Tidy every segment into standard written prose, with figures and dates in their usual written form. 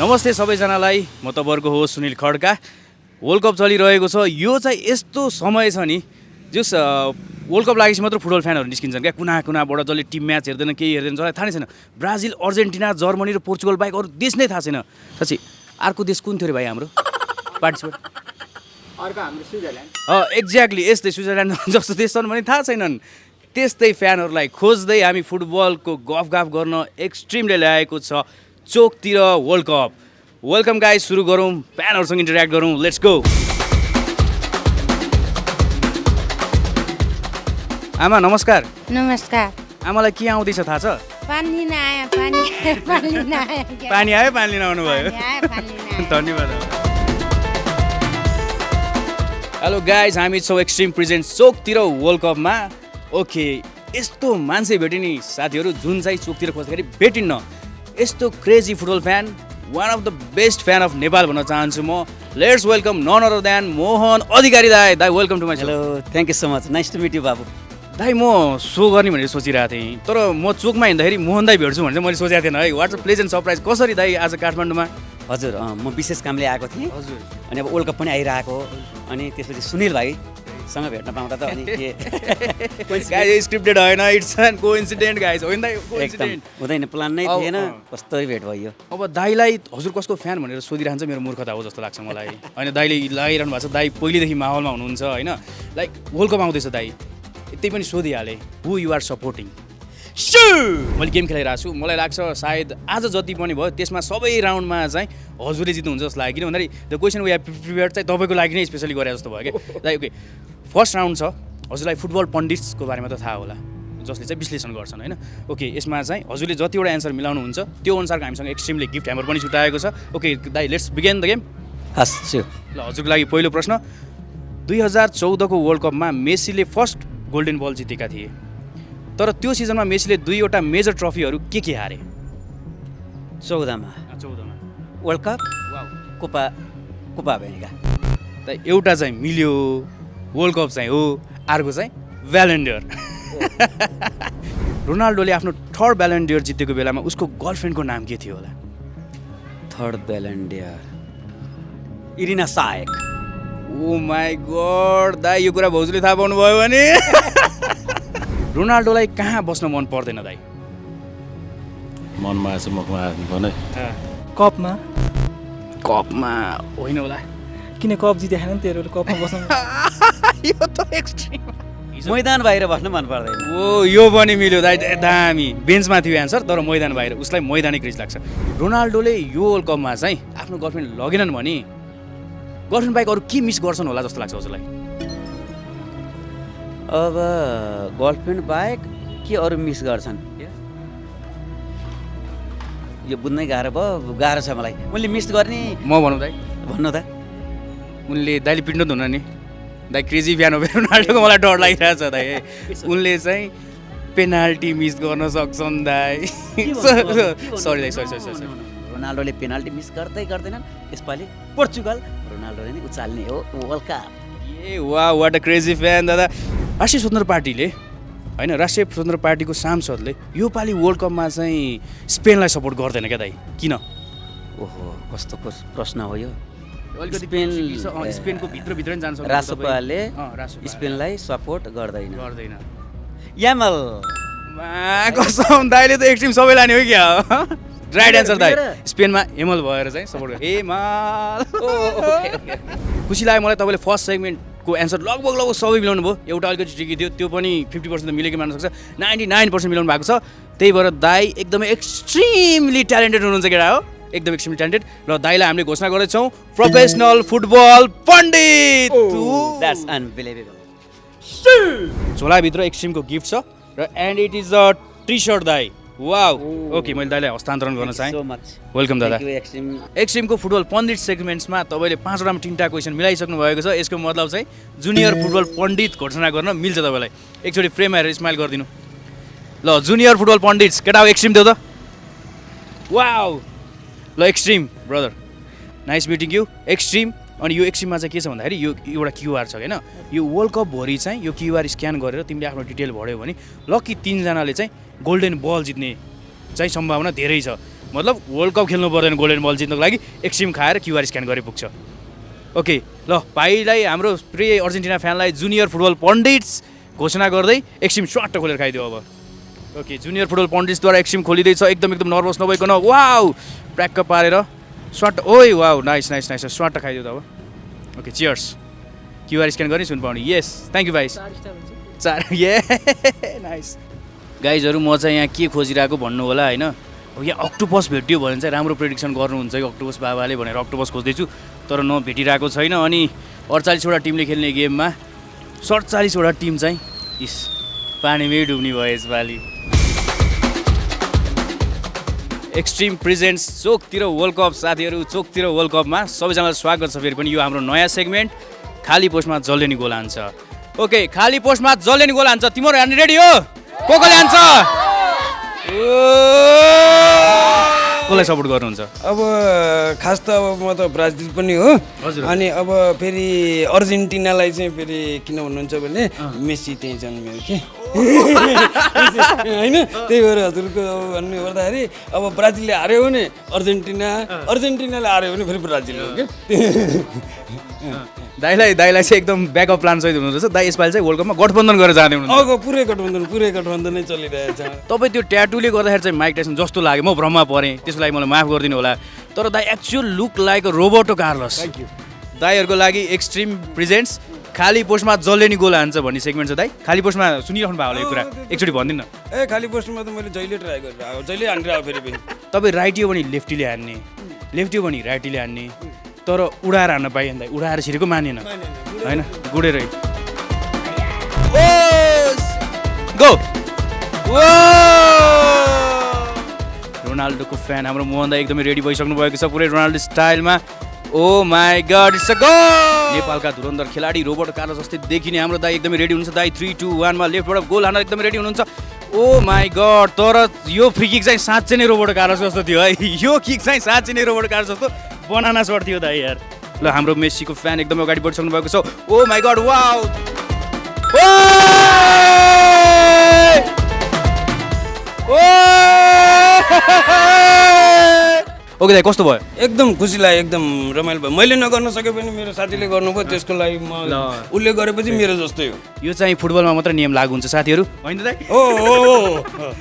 नमस्ते सबैजनालाई, म तपाईँहरूको host Sunil Khadka. World cup चलिरहेको छ। यो चाहिँ यस्तो समय छ नि जस वर्ल्ड कप लागेपछि मात्र फुटबल फ्यानहरू निस्किन्छन् क्या। कुना कुनाबाट जसले टिम म्याच हेर्दैन, केही हेर्दैन, जसलाई थाहा नै छैन ब्राजिल, अर्जेन्टिना, जर्मनी र पोर्चुगल बाहेक अरू देश नै थाहा छैन। साँच्चै अर्को देश कुन थियो अरे भाइ हाम्रो पार्टिसिपेट? अर्को हाम्रो स्विजरल्यान्ड। एक्ज्याक्टली यस्तै स्विजरल्यान्ड जस्तो देश छन् भने थाहा छैनन्। त्यस्तै फ्यानहरूलाई खोज्दै हामी फुटबलको गफ गर्न एक्सट्रिमले ल्याएको छ चोकतिर वर्ल्ड कप। वेलकम गाइस, सुरु गरौँ, फ्यानहरूसँग इन्टरेक्ट गरौँ, लेट्स गो। आमा नमस्कार। नमस्कार। आमालाई के आउँदैछ थाहा छ? पानी लिन आयो, पानी लिन आयो। पानी आयो, पानी लिन आउनुभयो। धन्यवाद। हेलो गाइज, हामी छौँ एक्सट्रिम प्रेजेन्ट चोकतिर वर्ल्ड कपमा। ओके, यस्तो मान्छे भेट्यो नि साथीहरू जुन चाहिँ चोकतिर खोज्दाखेरि भेटिन्न। यस्तो crazy football fan, one of the best fan of Nepal भन्न चाहन्छु म। Let's welcome none other than Mohan Adhikari दाई। दाई welcome to my show. Hello, thank you so much, nice to meet you बाबु। दाई म सो गर्ने भनेर सोचिरहेको थिएँ, तर म चोकमा हिँड्दाखेरि मोहन दाई भेट्छु भनेर चाहिँ मैले सोचेको थिएन है। What's a pleasant surprise. कसरी दाई आज काठमाडौँमा? हजुर, म विशेष कामले आएको थिएँ। हजुर। अनि अब वर्ल्ड कप पनि आइरहेको, अनि त्यसपछि सुनिल भाइसँग भेट्न पाउँदा त अनि के गाइस स्क्रिप्टेड होइन, इट्स एन कोइन्सिडेन्ट गाइस। होइन दाइ, कोइन्सिडेन्ट हुँदैन, प्लान नै थिएन, कस्तो भेट भयो। अब दाईलाई हजुर कसको फ्यान भनेर सोधिरहन्छ, मेरो मूर्खता हो जस्तो लाग्छ मलाई। होइन, दाईले लगाइरहनु भएको छ, दाई पहिलेदेखि माहौलमा हुनुहुन्छ होइन। लाइक वर्ल्ड कप आउँदैछ दाई, त्यही पनि सोधिहालेँ, हु यु आर सपोर्टिङ? मैले गेम खेलाइरहेको छु, मलाई लाग्छ सायद आज जति पनि भयो त्यसमा सबै राउन्डमा चाहिँ हजुरले जित्नुहुन्छ जस्तो लाग्यो। किन भन्दाखेरि the question we have prepared चाहिँ तपाईँको लागि नै स्पेसली गरे जस्तो भयो क्या दाइ। ओके, फर्स्ट राउन्ड छ। हजुरलाई फुटबल पण्डिट्सको बारेमा त थाहा होला, जसले चाहिँ विश्लेषण गर्छन् होइन। ओके, यसमा चाहिँ हजुरले जतिवटा एन्सर मिलाउनुहुन्छ त्यो अनुसारको हामीसँग एक्सट्रिमले गिफ्ट ह्यामर पनि छुट्याएको छ। ओके दाइ, लेट्स बिगिन द गेम। हस्, स्योर। ल, हजुरको लागि पहिलो प्रश्न। 2014को वर्ल्ड कपमा मेसीले फर्स्ट गोल्डन बल जितेका थिए, तर त्यो सिजनमा मेसीले 2वटा मेजर ट्रफीहरू के हारे? 14मा वर्ल्ड कप, कोपा अमेरिका। त एउटा चाहिँ मिल्यो, वर्ल्ड कप चाहिँ हो, अर्को चाहिँ ब्यालेन्डियर। रोनाल्डोले आफ्नो थर्ड ब्यालेन्डियर जितेको बेलामा उसको गर्लफ्रेन्डको नाम के थियो होला? थर्ड ब्यालेन्डियर Irina Shayk. Oh my god दाइ, यो कुरा भाउजूले थाहा पाउनु भयो भने। रोनाल्डोलाई कहाँ बस्न मन पर्दैन दाइ? मनमा आएछ मुखमा आएछ भने कपमा। कपमा होइन होला, किन कप जितेन नि तेरो कपमा बस्नु? यो त एक्सट्रिम। मैदान बाहिर बस्न मन पर्दैन। ओ यो पनि मिल्यो दाइ, दामी। बेन्चमा थियो एन्सर, तर मैदान बाहिर, उसलाई मैदानै क्रिज लाग्छ। रोनाल्डोले यो वर्ल्ड कपमा चाहिँ आफ्नो गर्लफ्रेन्ड लगेनन् भने गर्लफ्रेन्ड बाहेक अरू के मिस गर्छन् होला जस्तो लाग्छ हजुरलाई? अब गर्लफ्रेन्ड बाहेक के अरू मिस गर्छन् यो बुझ्नै गाह्रो भयो, गाह्रो छ मलाई। उनले मिस गर्ने म भनौँ दाइ? भन्नु त। उनले दाइले पिट्नु त हुन नि, दाइ क्रेजी फ्यान हो रोनाल्डोको, मलाई डर लागिरहेको छ दाइ। उनले चाहिँ पेनाल्टी मिस गर्न सक्छन् दाइ। सरी दाइ, सरी। रोनाल्डोले पेनाल्टी मिस गर्दैनन्। यसपालि पोर्चुगल रोनाल्डोले नै उचाल्ने हो वर्ल्ड कप। ए वाह, वाट अ क्रेजी फ्यान दादा। राष्ट्रिय स्वतन्त्र पार्टीले होइन, राष्ट्रिय स्वतन्त्र पार्टीको सांसदले यो पालि वर्ल्ड कपमा चाहिँ स्पेनलाई सपोर्ट गर्दैन क्या दाइ, किन? ओहो, कस्तो प्रश्न हो यो। स्पेनको भित्रभित्र नि जान सक्छ। रासोपाले स्पेनलाई सपोर्ट गर्दैन। यामल कसम, दाइले त एक्सट्रिम सबै लाने हो क्या? राइट एन्सर दाइ, स्पेनमा एमल भएर चाहिँ सपोर्ट गर्छ। एमल। खुसी लाग्यो मलाई, तपाईँले फर्स्ट सेगमेन्टको एन्सर लगभग सबै मिलाउनु भयो। एउटा अलिकति ट्रिकी थियो, त्यो पनि 50% त मिलेको मान्न सक्छ। 99% मिलाउनु भएको छ। त्यही भएर दाइ एकदमै एक्सट्रिमली ट्यालेन्टेड हुनुहुन्छ केटा हो, एकदम एक्सट्रिमली ट्यालेन्टेड। र दाइलाई हामीले घोषणा गर्दैछौँ professional football pandit. That's unbelievable. झोलाभित्र एक्सट्रिमको गिफ्ट छ र and it is a T shirt दाइ। वाउ। ओके, मैले दाइलाई हस्तान्तरण गर्न चाहेँ। वेलकम दादा। एक्सट्रिमको फुटबल पण्डित सेगमेन्ट्समा तपाईँले 5वटामा 3टा क्वेसन मिलाइसक्नु भएको छ। यसको मतलब चाहिँ जुनियर फुटबल पण्डित घोषणा गर्न मिल्छ तपाईँलाई। एकचोटि फ्रेम हेरेर स्माइल गरिदिनु। ल, जुनियर फुटबल पण्डिट्स केटा हो, एक्सट्रिम थियो त? वाउ। ल extreme brother, nice meeting you extreme. अनि यो एक्सट्रिममा चाहिँ के छ भन्दाखेरि यो एउटा क्युआर छ होइन, यो वर्ल्ड कपभरि चाहिँ यो क्युआर स्क्यान गरेर तिमीले आफ्नो डिटेल भर्यो भने लकी 3जनाले चाहिँ गोल्डन बल जित्ने चाहिँ सम्भावना धेरै छ। मतलब वर्ल्ड कप खेल्नु पर्दैन गोल्डन बल जित्नको लागि एक्सट्रिम खाएर क्युआर स्क्यान गरे पुग्छ ओके ल भाइलाई हाम्रो प्रिय अर्जेन्टिना फ्यानलाई जुनियर फुटबल पण्डिट्स घोषणा गर्दै एक्सट्रिम स्वाट खोलेर खाइदियो अब ओके जुनियर फुटबल पण्डिट्सद्वारा एक्सट्रिम खोलिँदैछ एकदम नर्भस नभइकन वाउ प्र्याक्क पारेर स्वाट ओइ वाउ नाइस नाइस नाइस स्वाट खाइदियो त अब ओके चियर्स क्युआर स्क्यान गर्ने सुन पाउने यस थ्याङ्क यू भाइ चार ए नाइस गाइजहरू म चाहिँ यहाँ के खोजिरहेको भन्नु होला होइन अब यहाँ अक्टोपस भेट्यो भने चाहिँ राम्रो प्रेडिक्सन गर्नुहुन्छ कि अक्टोपस बाबाले भनेर अक्टोपस खोज्दैछु तर भेटिरहेको छैन अनि 48वटा टिमले खेल्ने गेममा 47वटा टिम चाहिँ इस पानीमै डुब्ने भयो यसपालि एक्सट्रिम प्रेजेन्ट्स चोकतिर वर्ल्ड कप साथीहरू चोकतिर वर्ल्ड कपमा सबैजनालाई स्वागत छ फेरि पनि यो हाम्रो नयाँ सेगमेन्ट खाली पोस्टमा जसले नि गोल हान्छ ओके खाली पोस्टमा जसले नि गोल हान्छ तिम्रो हान्ने रेडी हो कोले हान्छ कसलाई सपोर्ट गर्नुहुन्छ अब खास त अब म त ब्राजिल पनि हो अनि अब फेरि अर्जेन्टिनालाई चाहिँ फेरि किन भन्नुहुन्छ भने मेसी त्यही जन्मियो कि होइन त्यही भएर हजुरको भन्नु पर्दाखेरि अब ब्राजिलले हार्यो भने अर्जेन्टिनाले हार्यो भने फेरि ब्राजिल हो कि दाइलाई चाहिँ एकदम ब्याकअप प्लान सहित हुनुहुन्छ दाइ यसपालि चाहिँ वर्ल्ड कपमा गठबन्धन गरेर जाँदै हुनुहुन्छ अब पुरै गठबन्धन नै चलिरहेछ तपाईँ त्यो ट्याटुले गर्दाखेरि चाहिँ माइक टाइसन जस्तो लाग्यो म भ्रममा परेँ त्यसको लागि मलाई माफ गरिदिनु होला तर दाइ actual look like Roberto Carlos दाइहरूको लागि एक्सट्रिम प्रेजेन्ट्स खाली पोस्टमा जसले नि गोल हान्छ भन्ने सेगमेन्ट छ दाइ खाली पोस्टमा सुनिराख्नु भयो होला यो कुरा एकचोटि भनिदिनु ए खाली पोस्टमा त मैले जहिले ट्राई गरेर जहिले हानिरहेको फेरि पनि तपाईँ राइटी हो भने लेफ्टीले हान्ने लेफ्टी हो भने राइटीले हान्ने तर उडाएर हान्न पाइएन दाइ उडाएर छिरेको मानेन होइन गुडेरै गो रोनाल्डोको फ्यान हाम्रो मोहन दाइ एकदमै रेडी भइसक्नु भएको छ पुरै रोनाल्डो स्टाइलमा oh my god it's a goal नेपालका धुरन्धर खेलाडी रोबर्ट कार्लोस जस्तै देखिने हाम्रो दाइ एकदमै रेडी हुनुहुन्छ दाइ 3 2 1 मा लेफ्टबाट गोल हान्न एकदमै रेडी हुनुहुन्छ ओ माई गॉड तर यो फ्री किक चाहिँ साँच्चै नै रोबर्ट कार्लोस जस्तो थियो है यो किक चाहिँ साँच्चै नै रोबर्ट कार्लोस जस्तो बनाना सर्ट थियो दाइ यार ल हाम्रो मेसीको फ्यान एकदमै अगाडि बढिसक्नु भएको छ ओ माई गॉड वाउ ओके दाइ कस्तो भयो एकदम खुसी लाग्यो एकदम रमाइलो भयो मैले नगर्न सके पनि मेरो साथीले गर्नुभयो त्यसको लागि म उसले गरेपछि मेरो जस्तै हो यो चाहिँ फुटबलमा मात्र नियम लागु हुन्छ साथीहरू होइन दाइ ओ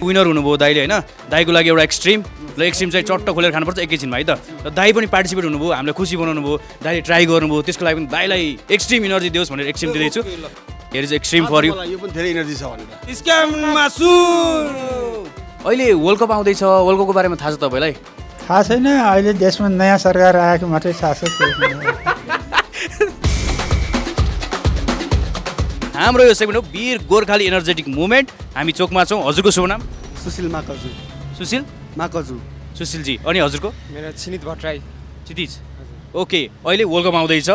विनर हुनुभयो दाइले होइन दाइको लागि एउटा एक्सट्रिम ल एक्सट्रिम चाहिँ चट्ट खोलेर खानुपर्छ एकैछिनमा है त र दाइ पनि पार्टिसिपेट हुनुभयो हामीलाई खुसी बनाउनु भयो दाइले ट्राई गर्नुभयो त्यसको लागि पनि दाइलाई एक्सट्रिम इनर्जी दियोस् भनेर एक्सट्रिम दिँदैछु here is Extreme for you यो पनि धेरै इनर्जी छ भनेर स्क्याम मासु अहिले वर्ल्ड कप आउँदैछ वर्ल्ड कपको बारेमा थाहा छ तपाईँलाई थाहा छैन अहिले देशमा नयाँ सरकार आएको मात्रै थाहा छ हाम्रो यो सेगमेन्ट हो वीर गोर्खाली एनर्जेटिक मुभमेन्ट हामी चोकमा छौँ हजुरको शुभ नाम सुशील माकजु सुशील माकजु सुशीलजी अनि हजुरको मेरो छिनित भट्टराई क्षितिज ओके अहिले वर्ल्ड कप आउँदैछ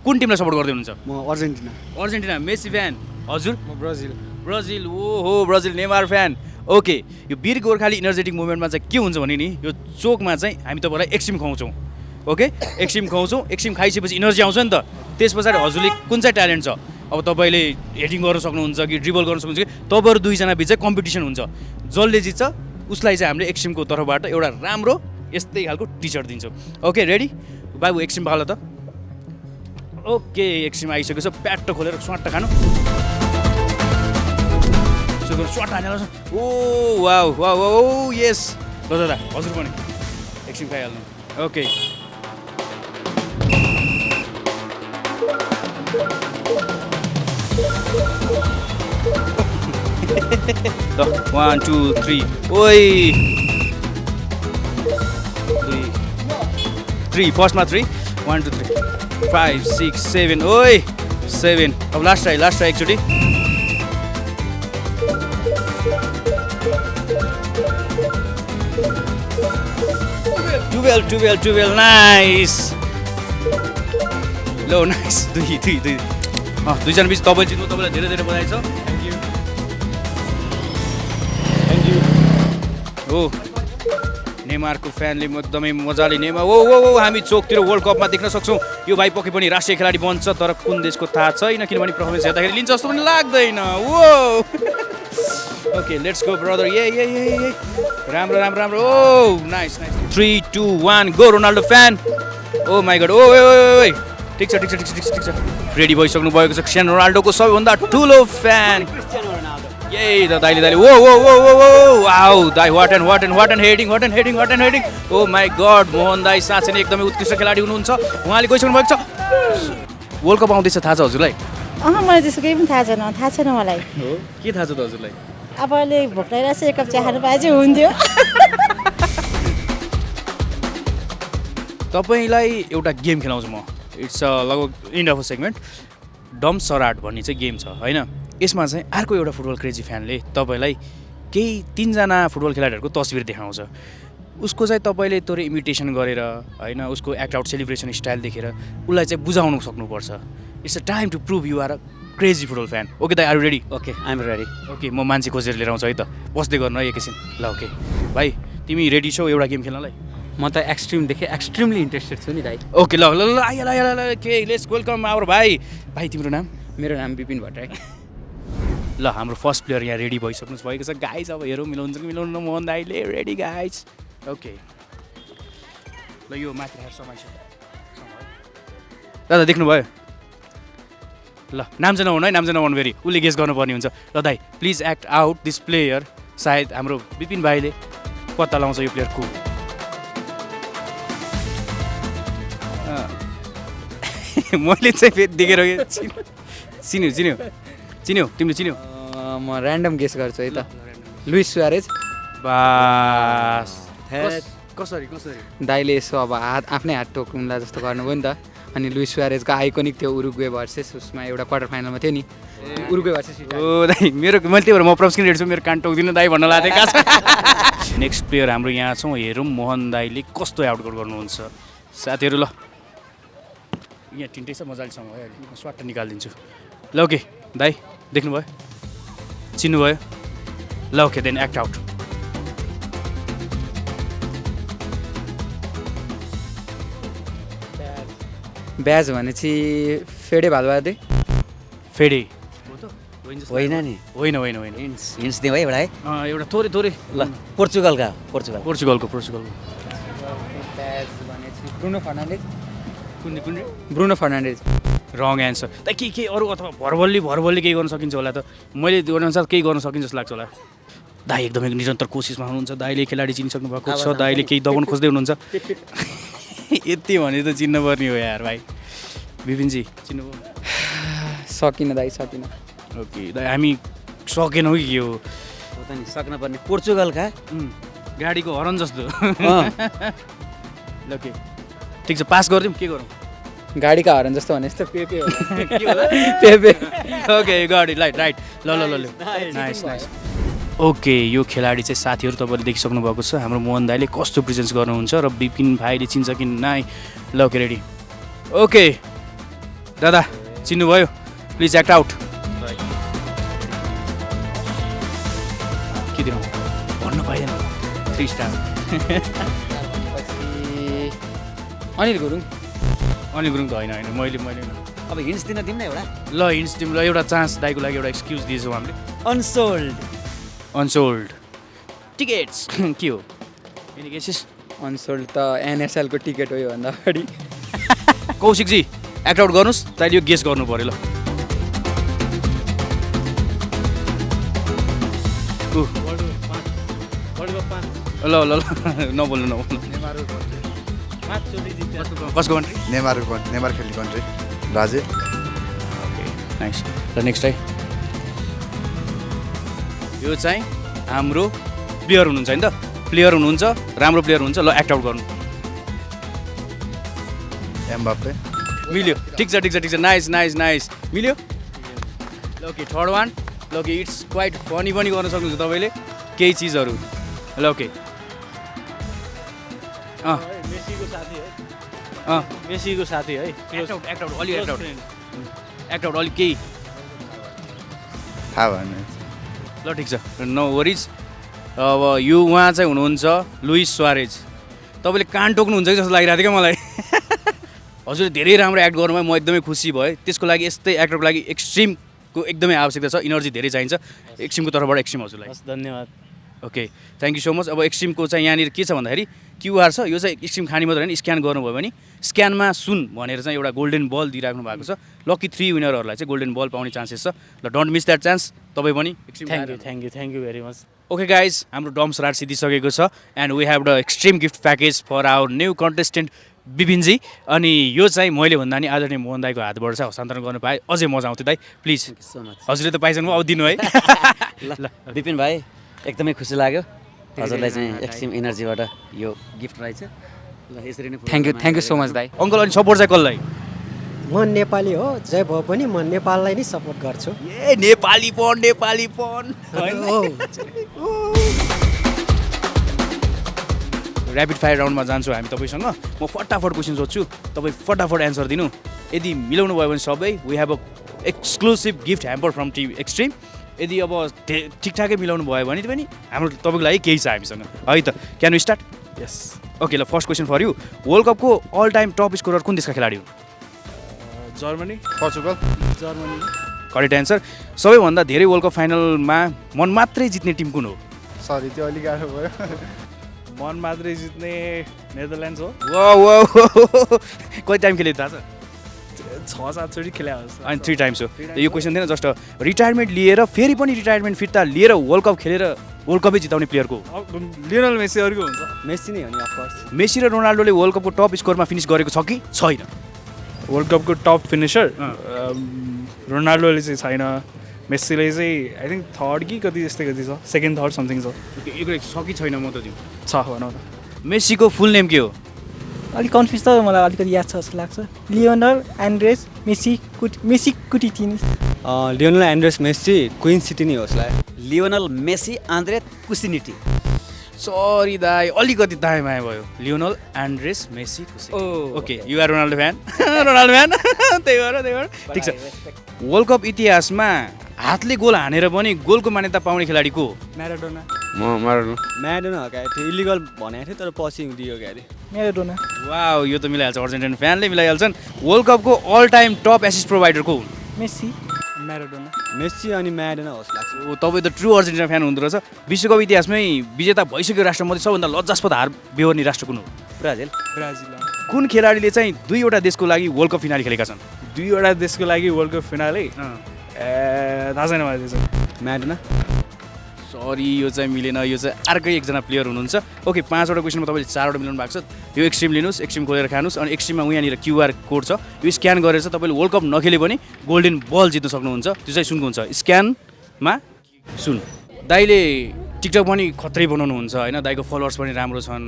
कुन टिमलाई सपोर्ट गर्दै हुनुहुन्छ म अर्जेन्टिना अर्जेन्टिना मेसी फ्यान हजुर म ब्राजिल ब्राजिल ओहो ब्राजिल नेमार फ्यान ओके यो वीर गोर्खाली इनर्जेटिक मुभमेन्टमा चाहिँ के हुन्छ भने नि यो चोकमा चाहिँ हामी तपाईँलाई एक्सट्रिम खुवाउँछौँ ओके एक्सट्रिम खुवाउँछौँ एक्सट्रिम खाइसकेपछि इनर्जी आउँछ नि त त्यस पछाडि हजुरले कुन चाहिँ ट्यालेन्ट छ अब तपाईँले हेडिङ गर्न सक्नुहुन्छ कि ड्रिबल गर्न सक्नुहुन्छ कि तपाईँहरू दुईजना बिच चाहिँ कम्पिटिसन हुन्छ जसले जित्छ उसलाई चाहिँ हामीले एक्सट्रिमको तर्फबाट एउटा राम्रो यस्तै खालको टी सर्ट दिन्छौँ ओके रेडी बाबु एक्सट्रिम पाल त ओके एक्सट्रिम आइसकेको छ प्याट्ट खोलेर स्वाट्ट खानु स्वाट हानेर ओ वाउ वाउ ओ यस ल दादा हजुर पनि एक्सट्रिम खाइहाल्नु ओके ल 1 2 3 ओइ 3 फर्स्टमा 3 1 2 3 5 6 7 ओइ 7 अब लास्ट ट्राई एकचोटि 12 नाइस लो नाइस दुईजना बिच तपाईँ जित्नु तपाईँलाई धेरै धेरै बधाई छ थ्याङ्क यू हो नेमारको फ्यानले एकदमै मजाले नेमार ओ हामी चोकतिर वर्ल्ड कपमा देख्न सक्छौँ यो भाइ पक्कै पनि राष्ट्रिय खेलाडी बन्छ तर कुन देशको थाहा छैन किनभने पर्फर्मेन्स हेर्दाखेरि लिन्छ जस्तो पनि लाग्दैन वो ओके लेट्स गो ब्रदर राम्रो oh nice 3 2 1 go Ronaldo fan oh my god oh ठिक छ रेडी भइसक्नु भएको छ क्रिस्टियानो रोनाल्डोको सबैभन्दा ठुलो फ्यान यही त दाइले ओ वाउ दाइ what and heading oh my God Mohan दाइ साँच्चै नै एकदमै उत्कृष्ट खेलाडी हुनुहुन्छ उहाँले गइसक्नु भएको छ वर्ल्ड कप आउँदैछ थाहा छ हजुरलाई मलाई त्यस्तो केही पनि थाहा छैन मलाई हो के थाहा छ त हजुरलाई अब अहिले भोक लागिरहेको छ एक कप चिया खानु पाए चाहिँ हुन्थ्यो तपाईँलाई एउटा गेम खेलाउँछु म इट्स लगभग इन्ड अफ अ सेगमेन्ट डम सराट भन्ने चाहिँ गेम छ होइन यसमा चाहिँ अर्को एउटा फुटबल क्रेजी फ्यानले तपाईँलाई केही 3जना फुटबल खेलाडीहरूको तस्बिर देखाउँछ उसको चाहिँ तपाईँले तोरे इमिटेसन गरेर होइन उसको एक्ट आउट सेलिब्रेसन स्टाइल देखेर उसलाई चाहिँ बुझाउनु सक्नुपर्छ it's a time to prove you are a crazy football fan okay दाइ are ready okay I am ready okay म मान्छे खोजेर लिएर आउँछु है त बस्दै गर्नु है एकैछिन ल ओके भाइ तिमी रेडी छौ एउटा गेम खेल्नलाई म त एक्सट्रिमली इन्ट्रेस्टेड छु नि दाइ ओके ल आइला के लेट्स वेलकम आवर भाइ तिम्रो नाम मेरो नाम विपिन भट्टराई ल हाम्रो फर्स्ट प्लेयर यहाँ रेडी भइसक्नु भएको छ गाइज अब हेरौँ मिलाउँछ कि मिलाउनु मोहन दाइले रेडी गाइज ओके ल यो माथि हेर समाइसक्यो दादा देख्नुभयो ल नाम चाहिँ नभन्नु फेरि उसले गेस गर्नुपर्ने हुन्छ ल दाइ please act out this player सायद हाम्रो विपिन भाइले पत्ता लगाउँछ यो प्लेयर को मैले चाहिँ फेरि देखेर चिन्यौ तिमीले चिन्यौ म ऱ्यान्डम गेस गर्छु है त लुइस सुआरेज बास कसरी दाइले यसो अब आफ्नै हात टोक्नुलाई जस्तो गर्नुभयो नि त अनि लुइस सुआरेजको आइकोनिक थियो उरुग्वे भर्सेस उसमा एउटा क्वार्टर फाइनलमा थियो नि उरुग्वे भर्सेस ओ दाइ मेरो मैले त्यही भएर म प्रब्सकिन रेडी छु मेरो कान टोक्दिनँ दाइ भन्न लागेको छ नेक्स्ट प्लेयर हाम्रो यहाँ छौँ हेरौँ मोहन दाइले कस्तो आउटगोल गर्नुहुन्छ साथीहरू ल यहाँ तिनटै छ मजालेसँग है अहिले म स्वाट निकालिदिन्छु ल ओके दाइ देख्नुभयो चिन्नुभयो ल ओके देन एक्ट आउट ब्याज भनेपछि फेडे भालबादे फेडे होइन नि होइन हिन्ट्स दिउँ है एउटा है एउटा थोरै ल पोर्चुगलको ब्याज भनेपछि ब्रुनो फर्नान्डेज कुन ब्रुनो फर्नान्डेज रङ एन्सर त के अरू अथवा भरबल्ली केही गर्न सकिन्छ होला त मैले त्यो अनुसार केही गर्न सकिन्छ जस्तो लाग्छ होला दाइ एकदमै निरन्तर कोसिसमा हुनुहुन्छ दाइले खेलाडी चिनिसक्नु भएको छ दाइले केही दबाउनु खोज्दै हुनुहुन्छ यति भने त चिन्नुपर्ने हो यार भाइ विपिनजी चिन्नुभयो सकिनँ दाइ सकिनँ ओके दाइ हामी सकेनौँ कि के हो त नि सक्न पर्ने पोर्चुगलका गाडीको हरन जस्तो ल के ठिक छ पास गरिदिउँ के गरौँ गाडीका हरन जस्तो भने जस्तो पेपे होला पेपे ओके गाडी राइट ल नाइस ओके यो खेलाडी चाहिँ साथीहरू तपाईँले देखिसक्नु भएको छ हाम्रो मोहन दाइले कस्तो प्रेजेन्स गर्नुहुन्छ र विपिन भाइले चिन्छ कि नाइ ल ओके रेडी ओके दादा चिन्नुभयो प्लिज एक्ट आउट के दिनु भन्नु पाइँदैन 3 स्टार अनिल गुरुङ त होइन मैले अब हिन्ट्स दिन दिउँ न एउटा ल हिन्ट्स दिउँ ल एउटा चान्स दाइको लागि एउटा एक्सक्युज दिएछौँ हामीले अनसोल्ड टिकट्स के हो एनी गेसेस अनसोल्ड त एनएसएलको टिकट हो योभन्दा अगाडि कौशिकजी एक्ट आउट गर्नुहोस् दाइले यो गेस गर्नु पऱ्यो ल ल नबोल्नु कसको कन्ट्री नेमार खेल्ने कन्ट्री ब्राजिल ओके नाइस र नेक्स्ट है यो चाहिँ हाम्रो प्लेयर हुनुहुन्छ होइन त प्लेयर हुनुहुन्छ राम्रो प्लेयर हुनुहुन्छ ल एक्ट आउट गर्नु एम्बाप्पे मिल्यो ठिक छ नाइस मिल्यो ल ओके थर्ड वान ल ओके इट्स क्वाइट फनी पनि गर्न सक्नुहुन्छ तपाईँले केही चिजहरू ल ओके मेसीको साथी है एक्ट आउट अलिक केही थाहा भएन ल ठिक छ नो वरिज अब यो उहाँ चाहिँ हुनुहुन्छ लुइस सुआरेज तपाईँले कान टोक्नुहुन्छ कि जस्तो लागिरहेको थियो क्या मलाई हजुरले धेरै राम्रो एक्ट गर्नुभयो म एकदमै खुसी भएँ त्यसको लागि यस्तै एक्टरको लागि एक्सट्रिमको एकदमै आवश्यकता छ इनर्जी धेरै चाहिन्छ एक्सट्रिमको तर्फबाट एक्सट्रिम हजुरलाई धन्यवाद okay thank you so much. अब एक्सट्रिमको चाहिँ यहाँनिर के छ भन्दाखेरि क्युआर छ, यो चाहिँ एक्सट्रिम खानी मात्रै होइन, स्क्यान गर्नुभयो भने स्क्यानमा सुन भनेर चाहिँ एउटा गोल्डन बल दिइराख्नु भएको छ। लकी 3 विनरहरूलाई चाहिँ गोल्डन बल पाउने चान्सेस छ। ल डोन्ट मिस द्याट चान्स। तपाईँ पनि thank you very much. Okay guys, हाम्रो डम्स राट सिद्धिसकेको छ and we have the extreme gift package for our new contestant बिपिनजी। अनि यो चाहिँ मैले भन्दा नि आदरणीय मोहन दाईको हातबाट चाहिँ हस्तान्तरण गर्नु पाएँ अझै मजा आउँथ्यो दाई। प्लिज सो मच हजुरले त पाइसक्नु अब दिनु है। ल विपिन भाइ एकदमै खुसी लाग्यो हजुरलाई चाहिँ एक्सट्रिम एनर्जीबाट यो गिफ्ट रहेछ। ल यसरी नै थ्याङ्क यू सो मच दाइ। अङ्कल अनि सपोर्ट चाहिँ कसलाई? म नेपाली हो, जय भए पनि म नेपाललाई नै सपोर्ट गर्छु। ए नेपालीपन ऱ्यापिड फायर राउन्डमा जान्छौँ हामी तपाईँसँग। म फटाफट क्वेसन सोध्छु, तपाईँ फटाफट एन्सर दिनु। यदि मिलाउनु भयो भने सबै we have a exclusive gift hamper from team Extreme. यदि अब ठिकठाकै मिलाउनु भयो भने पनि हाम्रो तपाईँको लागि केही छ हामीसँग है त। Can you start? Yes okay ल first question for you. World कपको अल टाइम टप स्कोरर कुन देशका खेलाडी हुन्? Germany. Portugal. Germany. Correct answer. सबैभन्दा धेरै वर्ल्ड कप फाइनलमा मन मात्रै जित्ने टिम कुन हो? सरी त्यो अलिक गाह्रो भयो। मन मात्रै जित्ने नेदरल्यान्ड्स हो। कति टाइम खेले थाहा छ? 6-7 चोटि खेले अनि 3 टाइम्स हो। यो क्वेसन थिएन, जस्ट रिटायरमेन्ट लिएर फेरि पनि रिटायरमेन्ट फिर्ता लिएर वर्ल्ड कप खेलेर वर्ल्ड कपै जिताउने प्लेयरको लियोनल मेसी अरूको हुन्छ। मेसी नै हो नि अफकोर्स। मेसी र रोनाल्डोले वर्ल्ड कपको टप स्कोरमा फिनिस गरेको छ कि छैन? वर्ल्ड कपको टप फिनिसर रोनाल्डोले चाहिँ छैन, मेसीले चाहिँ आई थिङ्क थर्ड कि कति छ, सेकेन्ड थर्ड समथिङ छ। छ कि छैन म त दिउँ छ भनौँ न। मेसीको फुल नेम के हो? अलिक कन्फ्युज त मलाई अलिकति याद छ जस्तो लाग्छ। लियोनल एन्ड्रेस मेसी कुटिटिनी। लियोनल एन्ड्रेस मेसी क्विन सिटी नै हो उसलाई। लियोनल मेसी आन्द्रे कुसिनिटी। सरी दाई अलिकति दायाँ माया भयो। Lionel Andres Messi okay you are Ronaldo fan. Ronaldo fan त्यही भएर ठिक छ। वर्ल्ड कप इतिहासमा हातले गोल हानेर पनि गोलको मान्यता पाउने खेलाडी को? म्याराडोना। म्याराडोना हो क्या, त्यो इलिगल भनेको थियो तर पछि दियो क्या अरे। म्याराडोना। वाउ यो त मिलाइहाल्छ, अर्जेन्टिना फ्यानले मिलाइहाल्छन्। वर्ल्ड कपको all time top assist provider को हुन्? मेसी। म्याराडोना। मेसी अनि म्याराडोना होस् लाग्छ। तपाईँ त ट्रु अर्जेन्टिना फ्यान हुँदो रहेछ। विश्वकप इतिहासमै विजेता भइसक्यो राष्ट्रमध्ये सबभन्दा लज्जास्पद हार बेहोर्ने राष्ट्र कुन हो? ब्राजिल। कुन खेलाडीले चाहिँ 2वटा देशको लागि वर्ल्ड कप फिनाले खेलेका छन्? 2वटा देशको लागि वर्ल्ड कप फिनाले थाहा छैन मलाई चाहिँ। म्याराडोना। सरी यो चाहिँ मिलेन, यो चाहिँ अर्कै एकजना प्लेयर हुनुहुन्छ। ओके 5वटा क्वेसनमा तपाईँले 4वटा मिलाउनु भएको छ। यो एक्सट्रिम लिनुहोस्, एक्सट्रिम खोलेर खानुहोस्। अनि एक्सट्रिममा यहाँनिर क्युआर कोड छ, यो स्क्यान गरेर चाहिँ तपाईँले वर्ल्ड कप नखेले पनि गोल्डन बल जित्न सक्नुहुन्छ। त्यो चाहिँ सुनको हुन्छ, स्क्यानमा सुन। दाइले टिकटक पनि खत्रै बनाउनुहुन्छ होइन, दाइको फलोवर्स पनि राम्रो छन्।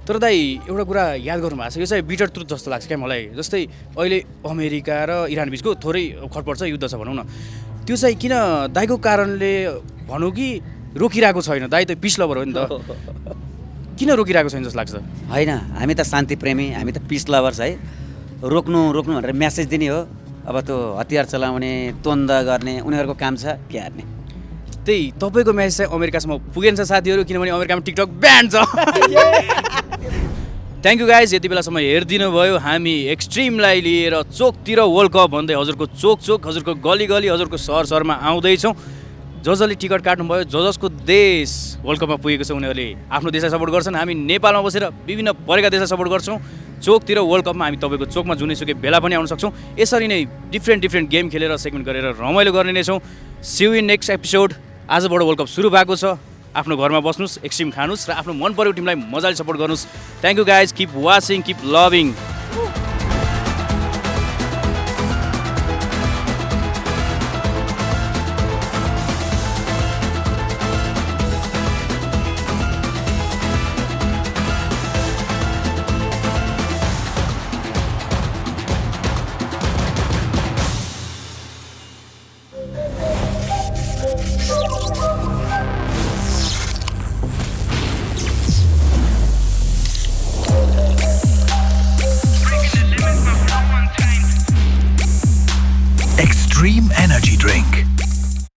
तर दाइ एउटा कुरा याद गर्नु भएको छ, यो चाहिँ बिटर ट्रुथ जस्तो लाग्छ क्या मलाई। जस्तै अहिले अमेरिका र इरान बिचको थोरै खटपट छ, युद्ध छ भनौँ न, त्यो चाहिँ किन दाइको कारणले भनौँ कि रोकिरहेको छैन? दाइ त पिस लभर हो नि त, किन रोकिरहेको छैन जस्तो लाग्छ? होइन, हामी त शान्ति प्रेमी, हामी त पिस लभर्स है। रोक्नु भनेर म्यासेज दिने हो। अब त्यो हतियार चलाउने, द्वन्द गर्ने उनीहरूको काम छ, के हार्ने। त्यही तपाईँको म्यासेज चाहिँ अमेरिकासम्म पुगेन छ साथीहरू, किनभने अमेरिकामा टिकटक ब्यान छ। थ्याङ्क यू गाइज, यति बेलासम्म हेरिदिनु भयो। हामी एक्सट्रिमलाई लिएर चोकतिर वर्ल्ड कप भन्दै हजुरको चोक हजुरको गली हजुरको सहरमा आउँदैछौँ। जसले टिकट काट्नुभयो, जसको देश वर्ल्ड कपमा पुगेको छ उनीहरूले आफ्नो देशलाई सपोर्ट गर्छन्। हामी नेपालमा बसेर विभिन्न परेका देशलाई सपोर्ट गर्छौँ। चोकतिर वर्ल्ड कपमा हामी तपाईँको चोकमा जुनैसुकै बेला पनि आउन सक्छौँ। यसरी नै डिफ्रेन्ट गेम खेलेर सेगमेन्ट गरेर रमाइलो गर्ने नै छौँ। See you in next episode. आजबाट वर्ल्ड कप सुरु भएको छ। आफ्नो घरमा बस्नुहोस्, एक्सट्रिम खानुहोस् र आफ्नो मन परेको टिमलाई मजाले सपोर्ट गर्नुहोस्। Thank you guys, keep watching, keep loving.